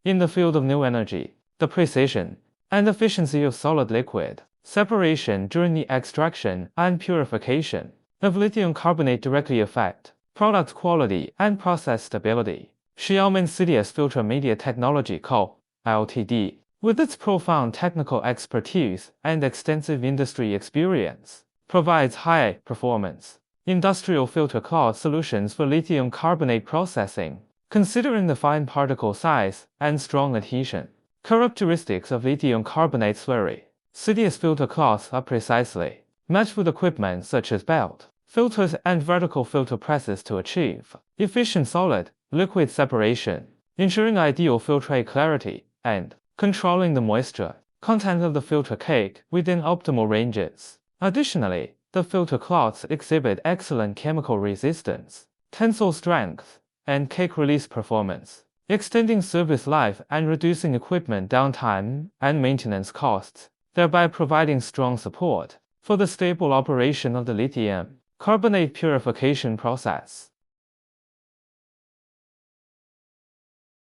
in the field of new energy. The precision and efficiency of solid-liquid separation during the extraction and purification of lithium carbonate directly affect product quality and process stability. Xiaomi's CDS Filter Media Technology Co., Ltd., with its profound technical expertise and extensive industry experience, provides high-performance industrial filter cloth solutions for lithium carbonate processing. Considering the fine particle size and strong adhesion characteristics of lithium carbonate slurry, CDS filter cloths are precisely matched with equipment such as belt filters and vertical filter presses to achieve efficient solid-liquid separation, ensuring ideal filtrate clarity and controlling the moisture content of the filter cake within optimal ranges. Additionally, the filter cloths exhibit excellent chemical resistance, tensile strength, and cake release performance, extending service life and reducing equipment downtime and maintenance costs, thereby providing strong support for the stable operation of the lithium carbonate purification process.